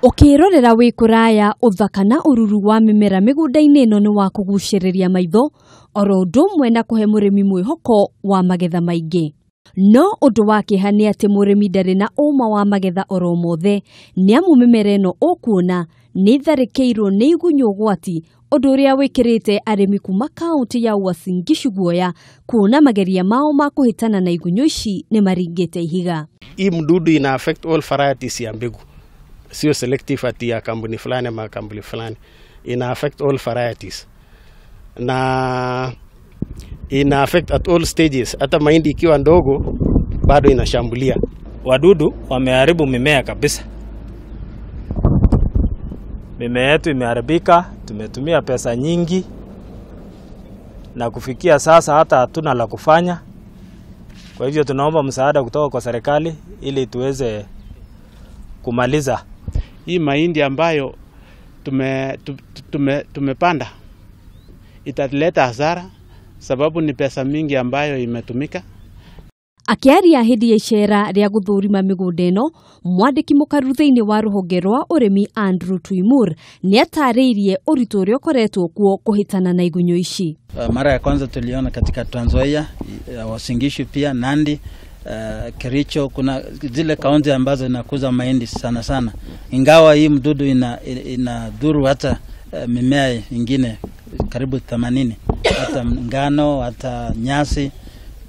Ukirorera wi kuraya uthaka na ururu wa mimera migunda-ini ino ni wa kuguciriria maitho oro undu umwe na kuhe murimi mwihoko wa magetha maingi. No undu wa kiha ni ati murimi ndari na uma wa magetha oro mothe ni amu mimera ino ukuona ni tharikirwo ni igunyo gwati undu uria wikirite arimi kuma kaunti ya Uasin Gishu guoya kuona mageria mao ma kuhitana na igunyo ici ni maringite ihiga. Hii mdudu ina affect all varieties ya mbegu. Sio selective ati ya kampuni fulani ama kampuni fulani. Ina affect all varieties. Na ina affect at all stages. Hata mahindi ikiwa ndogo bado inashambulia. Wadudu wameharibu mimea kabisa. Mimea yetu imeharibika, tumetumia pesa nyingi na kufikia sasa hata hatuna la kufanya. Kwa hivyo tunaomba msaada kutoka kwa serikali ili tuweze kumaliza hii mahindi ambayo tumepanda. Italeta hasara sababu ni pesa mingi ambayo imetumika. Akiaria hindi ya icera ria guthurima migunda ino, mwandiki mukaru thiini wa ruhonge rwa urimi Andrew Tuimur ni atariirie uritu uria ukoretwo kuo kuhitana na igunyo ici. Mara ya kwanza tuliona katika Trans Nzoia, Uasin Gishu pia Nandi, Kericho, kuna zile kaunti ambazo inakuza mahindi sana sana. Ingawa hii mdudu inadhuru hata mimea ingine karibu 80, hata ngano, hata nyasi.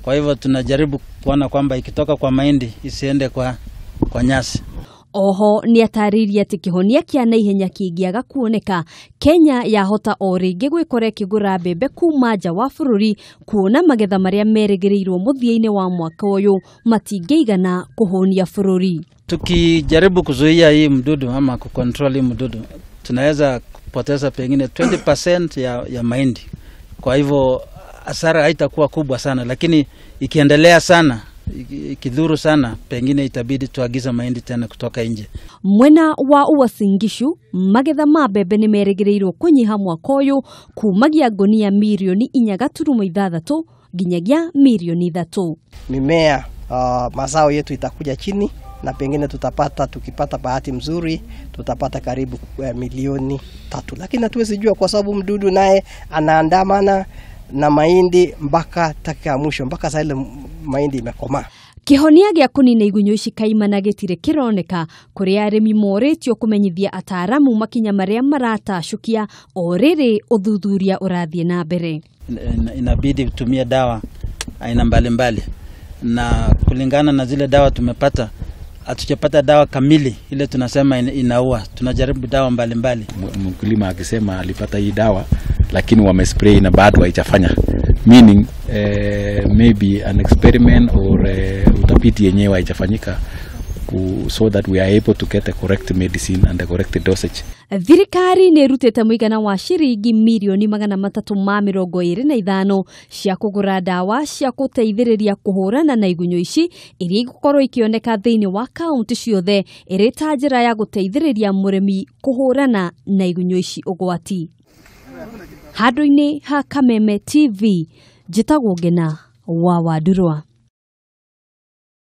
Kwa hivyo tunajaribu kuona kwamba ikitoka kwa mahindi isiende kwa nyasi. Oho ni atariria ati kihonia kia naihenya kingiaga kuoneka, Kenya yahota o ringi gwikora ikigura mbembe kuma nja wa bururi kuona magetha maria merĩgĩrĩirwo muthia-ini wa mwaka uyu matingĩigana kuhonia bururi. Tukijaribu kuzuia hii mdudu ama kucontrol hii mdudu, tunaweza kupoteza pengine 20% ya mahindi. Kwa hivyo hasara haitakuwa kubwa sana, lakini ikiendelea sana, ikidhuru sana, pengine itabidi tuagiza mahindi tena kutoka nje. Mwena wa Uasin Gishu, magetha ma mbembe ni merĩgĩrĩirwo kunyiha mwaka uyu kumagia gunia milioni 4.6 nginyagia milioni 3. Mimea mazao yetu itakuja chini na pengine tukipata bahati mzuri tutapata karibu milioni 3, lakini hatuwezi jua kwa sababu mdudu naye anaandamana na mahindi mpaka taka mwisho, mpaka sasa ile mahindi imekoma. Kihonia gia kunina igunyo ici kaimana gitire kironeka kuri arimi moretio kumenyithia ataramu makinya maria maratacukia o riri uthuthuria urathie na mbere. Inabidi kutumia dawa aina mbalimbali, na kulingana na zile dawa tumepata, hatujapata dawa kamili ile tunasema inaua. Tunajaribu dawa mbalimbali. Mkulima akisema alipata hii dawa lakini wamespray na bado haijafanya, meaning maybe an experiment or utafiti yenyewe haijafanyika, so that we are able to get the correct medicine and the correct dosage. Thirikari ni rutete muigana wa shiringi milioni 325 cia kugura dawa cia guteithiriria kuhurana na igunyo ici iria igukorwo ikioneka thiini wa kaunti ciothe iri ta njira ya guteithiriria murimi kuhurana na igunyo ici ugwati. Handu-ini ha Kameme TV, njitagwo Ngina wa Wandurwa.